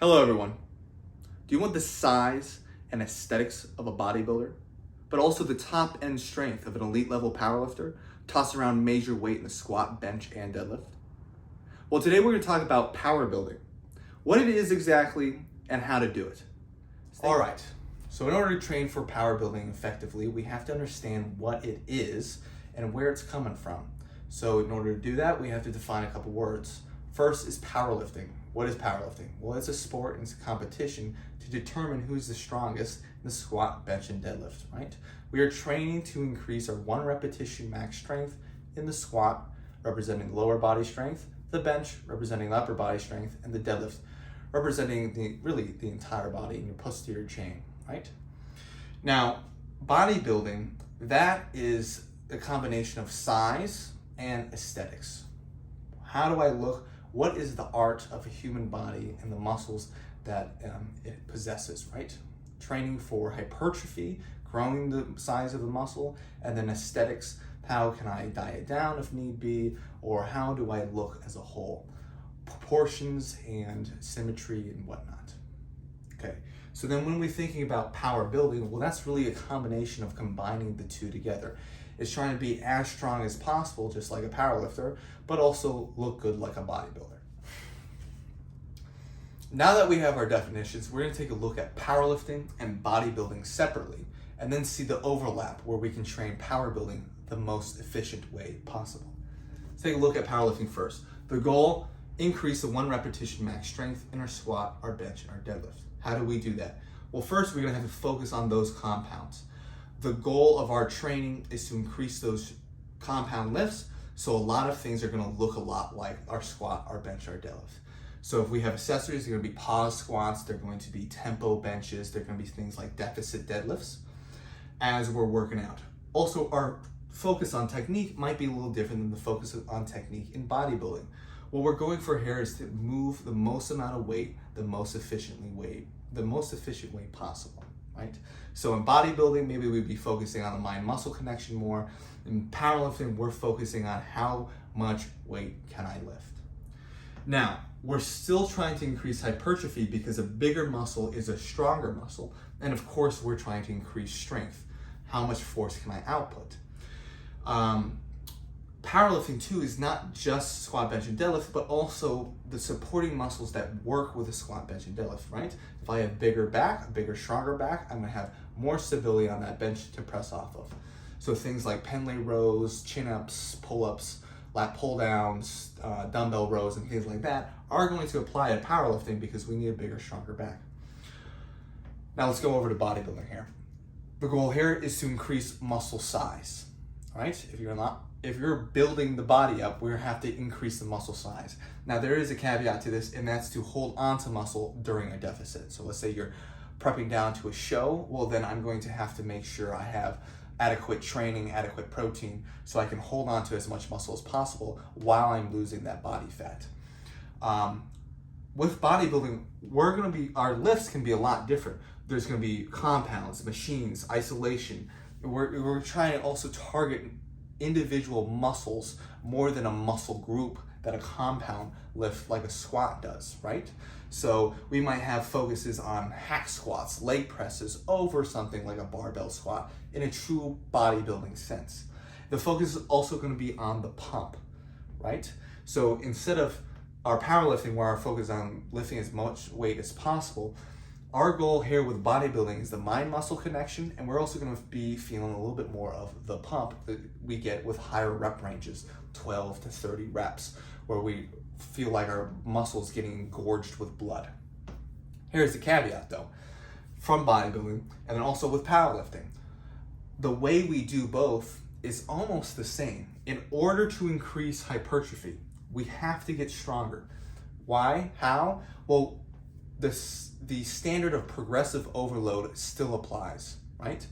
Hello everyone. Do you want the size and aesthetics of a bodybuilder, but also the top end strength of an elite level powerlifter, toss around major weight in the squat, bench, and deadlift? Well, today we're going to talk about power building, what it is exactly, and how to do it. All right, so in order to train for power building effectively, we have to understand what it is and where it's coming from. So in order to do that, we have to define a couple words. First is powerlifting. What is powerlifting? Well, it's a sport and it's a competition to determine who's the strongest in the squat, bench, and deadlift, right? We are training to increase our 1 repetition max strength in the squat, representing lower body strength, the bench, representing the upper body strength, and the deadlift, representing the entire body in your posterior chain, right? Now, bodybuilding, that is a combination of size and aesthetics. How do I look? What is the art of a human body and the muscles that it possesses, right? Training for hypertrophy, growing the size of the muscle, and then aesthetics, how can I diet down if need be, or how do I look as a whole? Proportions and symmetry and whatnot. Okay, so then when we're thinking about power building, well, that's really a combination of combining the two together. It's trying to be as strong as possible, just like a powerlifter, but also look good like a bodybuilder. Now that we have our definitions, we're going to take a look at powerlifting and bodybuilding separately, and then see the overlap where we can train power building the most efficient way possible. Let's take a look at powerlifting first. The goal, increase the 1 repetition max strength in our squat, our bench, and our deadlift. How do we do that? Well, first we're going to have to focus on those compounds. The goal of our training is to increase those compound lifts, so a lot of things are going to look a lot like our squat, our bench, our deadlift. So if we have accessories, they're going to be pause squats, they're going to be tempo benches, they're going to be things like deficit deadlifts as we're working out. Also, our focus on technique might be a little different than the focus on technique in bodybuilding. What we're going for here is to move the most amount of weight the most efficient way possible, right? So in bodybuilding, maybe we'd be focusing on the mind-muscle connection more. In powerlifting, we're focusing on how much weight can I lift. Now, we're still trying to increase hypertrophy because a bigger muscle is a stronger muscle. And of course, we're trying to increase strength. How much force can I output? Powerlifting too is not just squat, bench, and deadlift, but also the supporting muscles that work with a squat, bench, and deadlift, right? If I have bigger back, a bigger, stronger back, I'm gonna have more stability on that bench to press off of. So things like Pendlay rows, chin-ups, pull-ups, lat pull-downs, dumbbell rows, and things like that are going to apply to powerlifting because we need a bigger, stronger back. Now let's go over to bodybuilding here. The goal here is to increase muscle size, right? If you're building the body up, we have to increase the muscle size. Now there is a caveat to this, and that's to hold on to muscle during a deficit. So let's say you're prepping down to a show, well then I'm going to have to make sure I have adequate training, adequate protein, so I can hold on to as much muscle as possible while I'm losing that body fat. With bodybuilding, our lifts can be a lot different. There's gonna be compounds, machines, isolation. We're trying to also target individual muscles more than a muscle group that a compound lift like a squat does, right? So we might have focuses on hack squats, leg presses over something like a barbell squat in a true bodybuilding sense. The focus is also going to be on the pump, right? So instead of our powerlifting where our focus on lifting as much weight as possible, our goal here with bodybuilding is the mind-muscle connection, and we're also going to be feeling a little bit more of the pump that we get with higher rep ranges, 12 to 30 reps, where we feel like our muscles getting gorged with blood. Here's the caveat though, from bodybuilding and then also with powerlifting. The way we do both is almost the same. In order to increase hypertrophy, we have to get stronger. Why? How? Well, the standard of progressive overload still applies, right?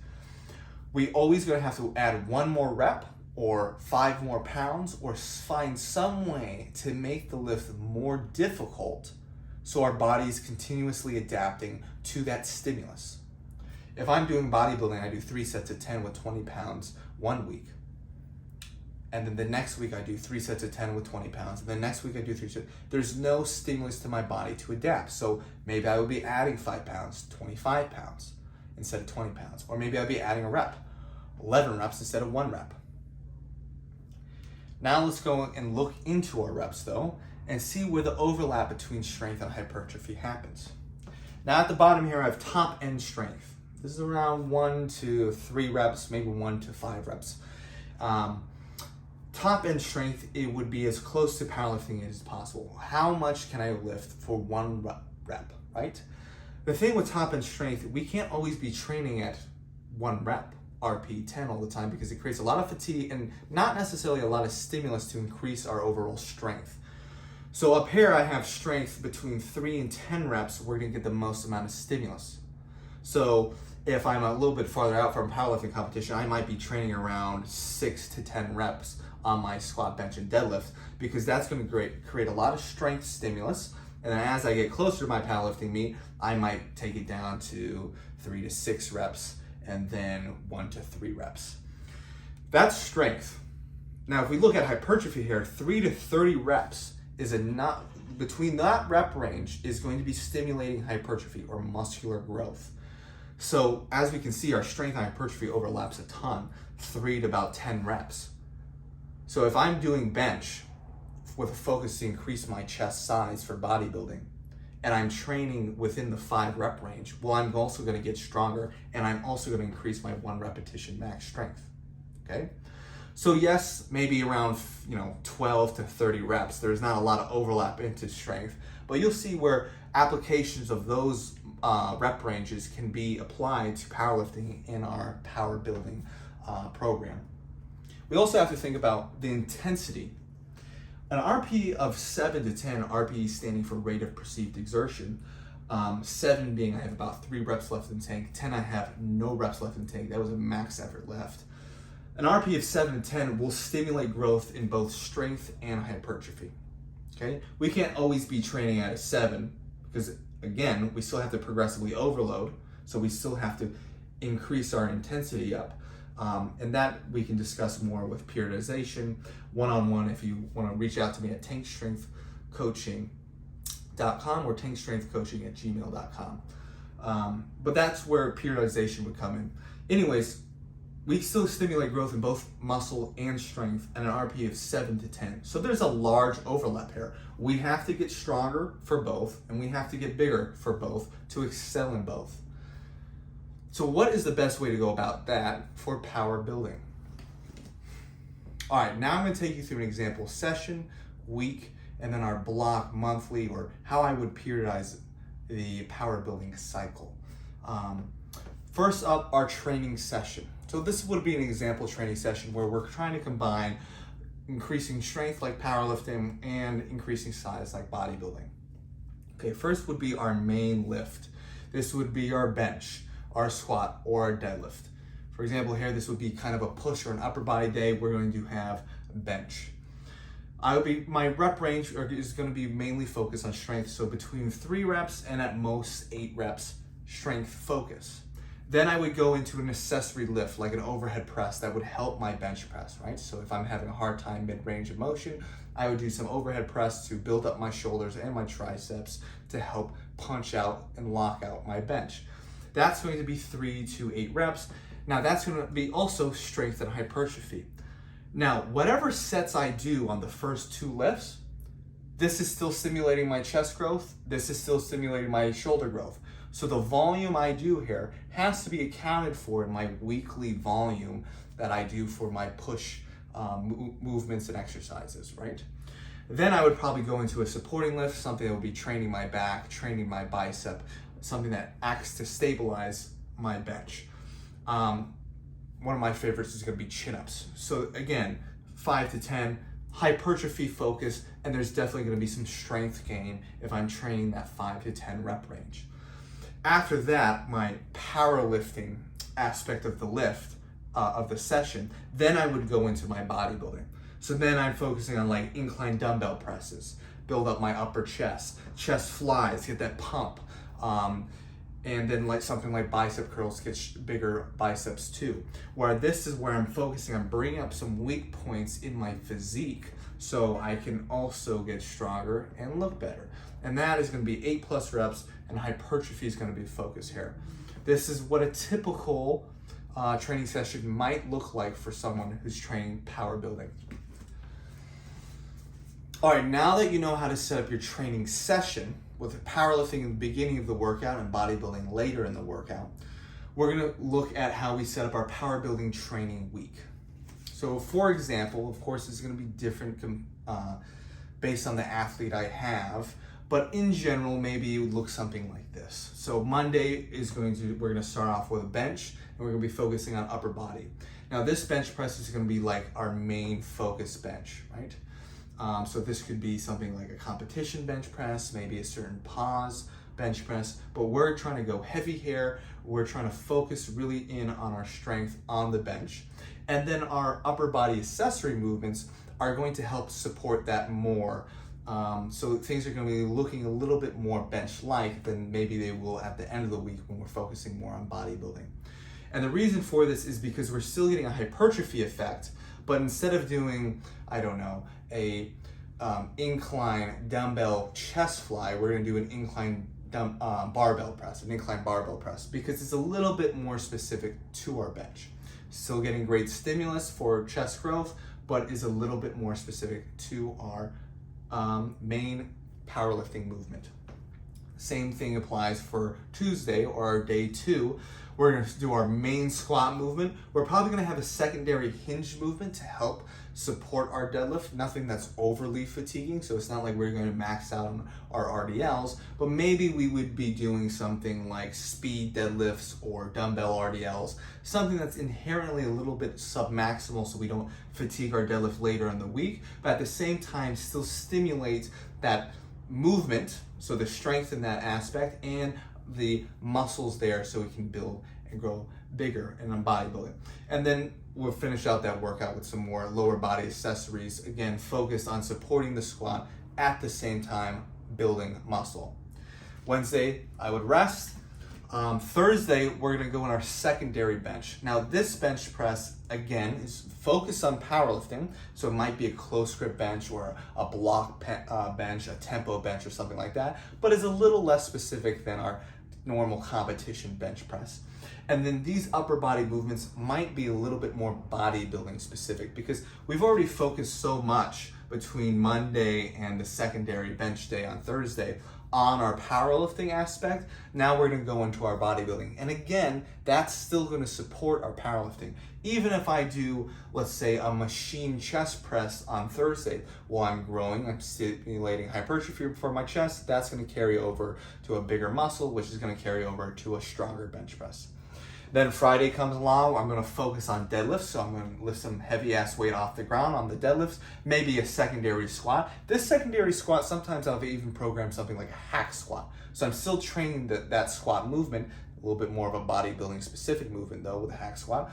We always gonna have to add 1 more rep or 5 more pounds or find some way to make the lift more difficult so our body's continuously adapting to that stimulus. If I'm doing bodybuilding, I do 3 sets of 10 with 20 pounds 1 week. and then the next week I do 3 sets of 10 with 20 pounds, and the next week I do 3 sets. There's no stimulus to my body to adapt. So maybe I would be adding 5 pounds, 25 pounds instead of 20 pounds. Or maybe I'd be adding a rep, 11 reps instead of 1 rep. Now let's go and look into our reps though, and see where the overlap between strength and hypertrophy happens. Now at the bottom here, I have top end strength. This is around 1 to 3 reps, maybe 1 to 5 reps. Top end strength, it would be as close to powerlifting as possible. How much can I lift for 1 rep, right? The thing with top end strength, we can't always be training at 1 rep, RP 10 all the time, because it creates a lot of fatigue and not necessarily a lot of stimulus to increase our overall strength. So up here I have strength between 3 and 10 reps, we're gonna get the most amount of stimulus. So if I'm a little bit farther out from powerlifting competition, I might be training around 6 to 10 reps on my squat, bench, and deadlift, because that's gonna create a lot of strength stimulus. And then as I get closer to my powerlifting meet, I might take it down to 3 to 6 reps and then 1 to 3 reps. That's strength. Now, if we look at hypertrophy here, 3 to 30 reps is between that rep range is going to be stimulating hypertrophy or muscular growth. So as we can see, our strength and hypertrophy overlaps a ton, 3 to about 10 reps. So if I'm doing bench with a focus to increase my chest size for bodybuilding, and I'm training within the 5 rep range, well, I'm also gonna get stronger, and I'm also gonna increase my 1 repetition max strength, okay? So yes, maybe around 12 to 30 reps, there's not a lot of overlap into strength, but you'll see where applications of those rep ranges can be applied to powerlifting in our power building program. We also have to think about the intensity. An RP of 7 to 10, RP standing for rate of perceived exertion, 7 being I have about 3 reps left in the tank, 10 I have no reps left in the tank, that was a max effort left. An RP of 7 to 10 will stimulate growth in both strength and hypertrophy, okay? We can't always be training at a 7 because, again, we still have to progressively overload, so we still have to increase our intensity up. And that we can discuss more with periodization, one-on-one if you want to reach out to me at tankstrengthcoaching.com or tankstrengthcoaching@gmail.com. But that's where periodization would come in. Anyways, we still stimulate growth in both muscle and strength at an RP of 7 to 10. So there's a large overlap here. We have to get stronger for both, and we have to get bigger for both to excel in both. So what is the best way to go about that for power building? All right, now I'm gonna take you through an example session, week, and then our block monthly, or how I would periodize the power building cycle. First up, our training session. So this would be an example training session where we're trying to combine increasing strength like powerlifting and increasing size like bodybuilding. Okay, first would be our main lift. This would be our bench, our squat, or our deadlift. For example, here, this would be kind of a push or an upper body day. We're going to have bench. My rep range is going to be mainly focused on strength. So between 3 reps and at most 8 reps, strength focus. Then I would go into an accessory lift, like an overhead press that would help my bench press, right? So if I'm having a hard time mid-range of motion, I would do some overhead press to build up my shoulders and my triceps to help punch out and lock out my bench. That's going to be 3 to 8 reps. Now that's going to be also strength and hypertrophy. Now, whatever sets I do on the first 2 lifts, this is still stimulating my chest growth. This is still stimulating my shoulder growth. So the volume I do here has to be accounted for in my weekly volume that I do for my push movements and exercises, right? Then I would probably go into a supporting lift, something that would be training my back, training my bicep, something that acts to stabilize my bench. One of my favorites is going to be chin-ups. So again, 5 to 10, hypertrophy focus, and there's definitely going to be some strength gain if I'm training that 5 to 10 rep range. After that, my powerlifting aspect of the lift, of the session, then I would go into my bodybuilding. So then I'm focusing on like incline dumbbell presses, build up my upper chest flies, get that pump, And then like something like bicep curls gets bigger biceps too. Where this is where I'm focusing on bringing up some weak points in my physique so I can also get stronger and look better. And that is going to be 8+ reps, and hypertrophy is going to be focused here. This is what a typical training session might look like for someone who's training power building. All right, now that you know how to set up your training session, with powerlifting in the beginning of the workout and bodybuilding later in the workout, we're gonna look at how we set up our power building training week. So for example, of course, it's gonna be different based on the athlete I have, but in general, maybe it would look something like this. So Monday we're gonna start off with a bench, and we're gonna be focusing on upper body. Now this bench press is gonna be like our main focus bench, right? So this could be something like a competition bench press, maybe a certain pause bench press, but we're trying to go heavy here. We're trying to focus really in on our strength on the bench. And then our upper body accessory movements are going to help support that more. So things are going to be looking a little bit more bench-like than maybe they will at the end of the week when we're focusing more on bodybuilding. And the reason for this is because we're still getting a hypertrophy effect, but instead of doing, I don't know, a incline dumbbell chest fly, we're gonna do an incline barbell press, because it's a little bit more specific to our bench. Still getting great stimulus for chest growth, but is a little bit more specific to our main powerlifting movement. Same thing applies for Tuesday or our day 2. We're going to do our main squat movement. We're probably going to have a secondary hinge movement to help support our deadlift. Nothing that's overly fatiguing, so it's not like we're going to max out on our RDLs, but maybe we would be doing something like speed deadlifts or dumbbell RDLs, something that's inherently a little bit submaximal so we don't fatigue our deadlift later in the week, but at the same time still stimulate that movement, so the strength in that aspect and the muscles there so we can build and grow bigger in bodybuilding. And then we'll finish out that workout with some more lower body accessories, again focused on supporting the squat at the same time building muscle. Wednesday I would rest. Thursday we're going to go in our secondary bench. Now this bench press again is focused on powerlifting, so it might be a close grip bench or a block bench, a tempo bench or something like that, but is a little less specific than our normal competition bench press. And then these upper body movements might be a little bit more bodybuilding specific because we've already focused so much between Monday and the secondary bench day on Thursday on our powerlifting aspect. Now we're going to go into our bodybuilding. And again, that's still going to support our powerlifting. Even if I do, let's say, a machine chest press on Thursday, while I'm growing, I'm stimulating hypertrophy for my chest, that's going to carry over to a bigger muscle, which is going to carry over to a stronger bench press. Then Friday comes along, I'm going to focus on deadlifts, so I'm going to lift some heavy ass weight off the ground on the deadlifts, maybe a secondary squat. This secondary squat, sometimes I'll even program something like a hack squat. So I'm still training that squat movement, a little bit more of a bodybuilding specific movement though with a hack squat,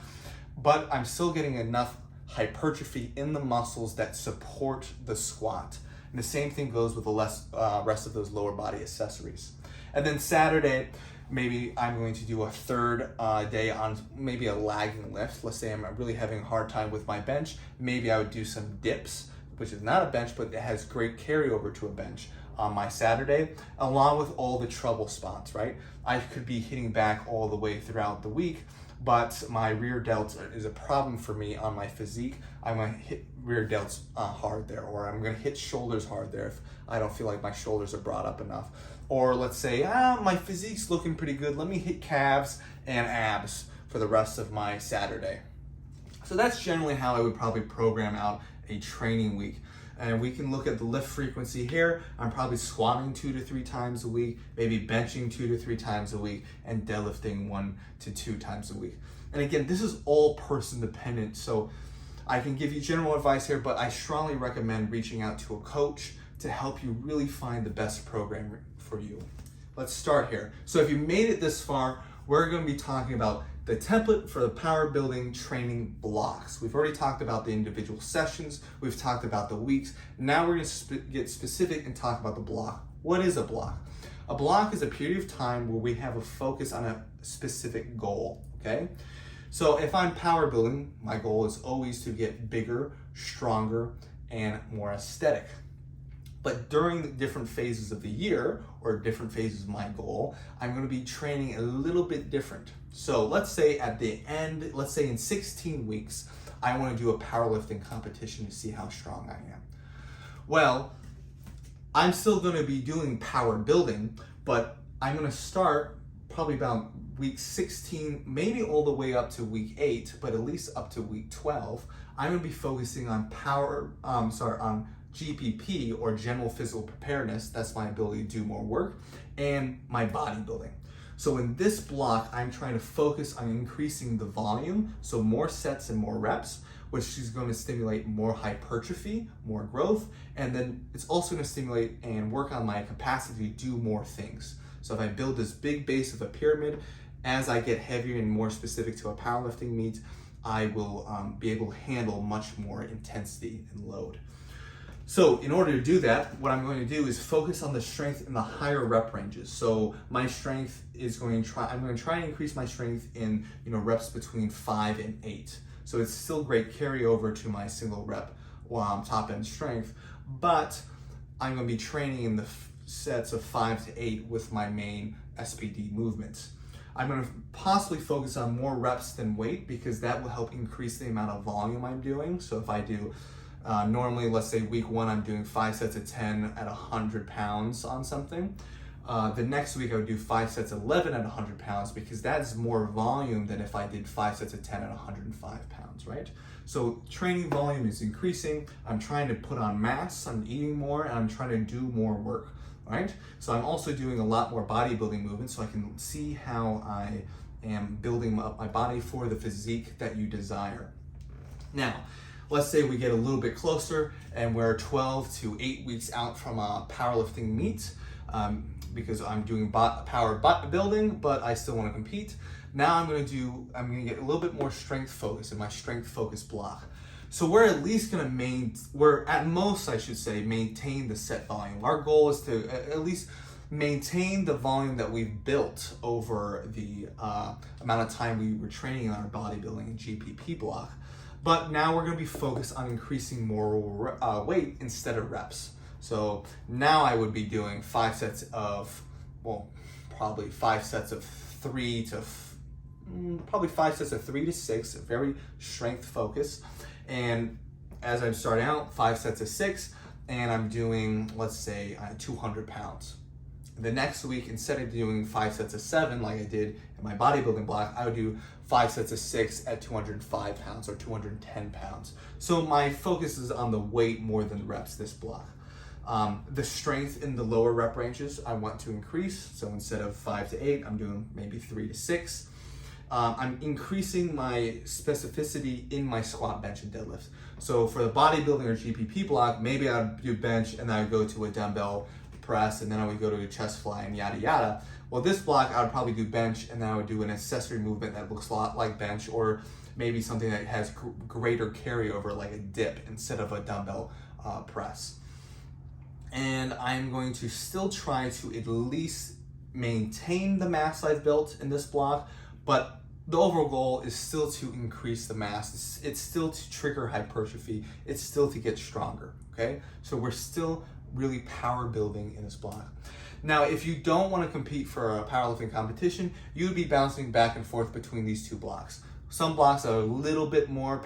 but I'm still getting enough hypertrophy in the muscles that support the squat. And the same thing goes with the rest of those lower body accessories. And then Saturday, maybe I'm going to do a third day on maybe a lagging lift. Let's say I'm really having a hard time with my bench. Maybe I would do some dips, which is not a bench, but it has great carryover to a bench on my Saturday, along with all the trouble spots, right? I could be hitting back all the way throughout the week, but my rear delts is a problem for me on my physique. I'm gonna hit rear delts hard there, or I'm gonna hit shoulders hard there if I don't feel like my shoulders are brought up enough. Or let's say, my physique's looking pretty good, let me hit calves and abs for the rest of my Saturday. So that's generally how I would probably program out a training week. And we can look at the lift frequency here. I'm probably squatting 2 to 3 times a week, maybe benching 2 to 3 times a week, and deadlifting 1 to 2 times a week. And again, this is all person dependent, so I can give you general advice here, but I strongly recommend reaching out to a coach to help you really find the best program for you. Let's start here. So if you made it this far, we're going to be talking about the template for the power building training blocks. We've already talked about the individual sessions. We've talked about the weeks. Now we're going to get specific and talk about the block. What is a block? A block is a period of time where we have a focus on a specific goal, okay? So if I'm power building, my goal is always to get bigger, stronger, and more aesthetic. But during the different phases of the year or different phases of my goal, I'm going to be training a little bit different. So let's say at the end, let's say in 16 weeks, I want to do a powerlifting competition to see how strong I am. Well, I'm still going to be doing power building, but I'm going to start probably about week 16, maybe all the way up to week 8, but at least up to week 12. I'm going to be focusing on on GPP, or general physical preparedness. That's my ability to do more work, and my bodybuilding. So in this block, I'm trying to focus on increasing the volume, so more sets and more reps, which is going to stimulate more hypertrophy, more growth, and then it's also going to stimulate and work on my capacity to do more things. So if I build this big base of a pyramid, as I get heavier and more specific to a powerlifting meet, I will be able to handle much more intensity and load. So in order to do that, what I'm going to do is focus on the strength in the higher rep ranges. So my strength is I'm going to try and increase my strength in reps between 5 and 8. So it's still great carryover to my single rep top end strength, but I'm going to be training in the sets of 5 to 8 with my main SPD movements. I'm going to possibly focus on more reps than weight because that will help increase the amount of volume I'm doing. So if I do normally, let's say week 1, I'm doing 5 sets of 10 at 100 pounds on something. The next week I would do 5 sets of 11 at 100 pounds because that's more volume than if I did 5 sets of 10 at 105 pounds, right? So training volume is increasing. I'm trying to put on mass, I'm eating more, and I'm trying to do more work, right? So I'm also doing a lot more bodybuilding movements so I can see how I am building up my body for the physique that you desire. Now, let's say we get a little bit closer and we're 12 to 8 weeks out from a powerlifting meet because I'm doing power building, but I still want to compete. Now I'm going to get a little bit more strength focus in my strength focus block. So we're at least going to maintain the set volume. Our goal is to at least maintain the volume that we've built over the amount of time we were training in our bodybuilding and GPP block. But now we're going to be focused on increasing more weight instead of reps. So now I would be doing 5 sets of, probably 5 sets of 3 to 6, very strength focus. And as I'm starting out, 5 sets of 6, and I'm doing, let's say, 200 pounds. The next week, instead of doing 5 sets of 7 like I did in my bodybuilding block, I would do 5 sets of 6 at 205 pounds or 210 pounds. So my focus is on the weight more than the reps this block. The strength in the lower rep ranges I want to increase. So instead of 5 to 8, I'm doing maybe 3 to 6. I'm increasing my specificity in my squat, bench, and deadlift. So for the bodybuilding or GPP block, maybe I'd do bench and then I'd go to a dumbbell press and then I would go to a chest fly and yada yada. Well, this block I would probably do bench and then I would do an accessory movement that looks a lot like bench, or maybe something that has greater carryover like a dip instead of a dumbbell press. And I'm going to still try to at least maintain the mass I've built in this block, but the overall goal is still to increase the mass. It's still to trigger hypertrophy. It's still to get stronger, okay? So we're still really power building in this block. Now, if you don't want to compete for a powerlifting competition, you would be bouncing back and forth between these 2 blocks. Some blocks are a little bit more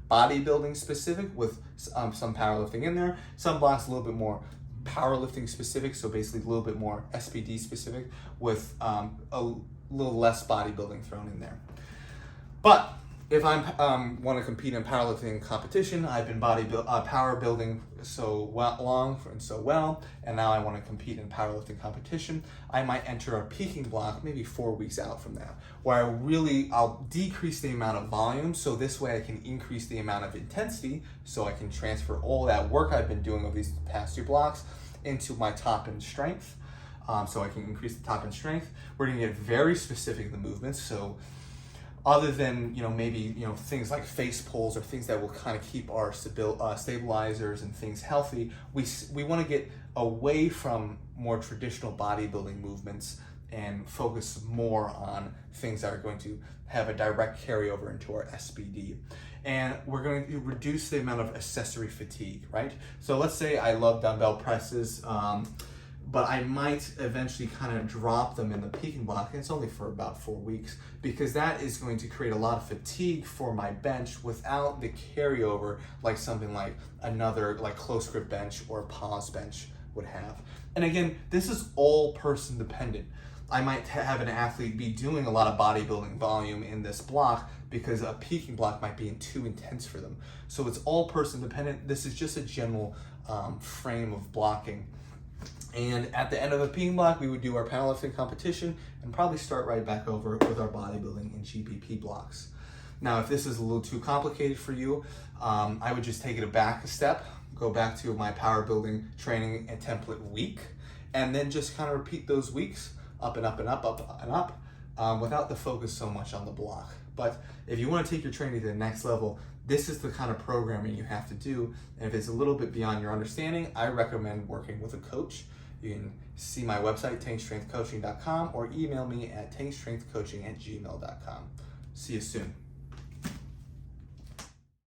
bodybuilding specific with some powerlifting in there. Some blocks a little bit more powerlifting specific, so basically a little bit more SPD specific with a little less bodybuilding thrown in there. But if I want to compete in powerlifting competition, I've been power building so well, and now I want to compete in powerlifting competition, I might enter a peaking block maybe 4 weeks out from that, where I'll decrease the amount of volume, so this way I can increase the amount of intensity, so I can transfer all that work I've been doing over these past 2 blocks into my top end strength, so I can increase the top end strength. We're going to get very specific in the movements, so other than maybe things like face pulls or things that will kind of keep our stabilizers and things healthy, we want to get away from more traditional bodybuilding movements and focus more on things that are going to have a direct carryover into our SBD. And we're going to reduce the amount of accessory fatigue, right? So let's say I love dumbbell presses, but I might eventually kind of drop them in the peaking block, and it's only for about 4 weeks, because that is going to create a lot of fatigue for my bench without the carryover like something like another like close grip bench or pause bench would have. And again, this is all person dependent. I might have an athlete be doing a lot of bodybuilding volume in this block because a peaking block might be too intense for them. So it's all person dependent. This is just a general frame of blocking. And at the end of the peaking block, we would do our powerlifting competition and probably start right back over with our bodybuilding and GPP blocks. Now, if this is a little too complicated for you, I would just take it back a step, go back to my power building training and template week, and then just kind of repeat those weeks up and up and up, up and up, without the focus so much on the block. But if you want to take your training to the next level, this is the kind of programming you have to do. And if it's a little bit beyond your understanding, I recommend working with a coach. You can see my website, tankstrengthcoaching.com, or email me at tankstrengthcoaching@gmail.com. See you soon.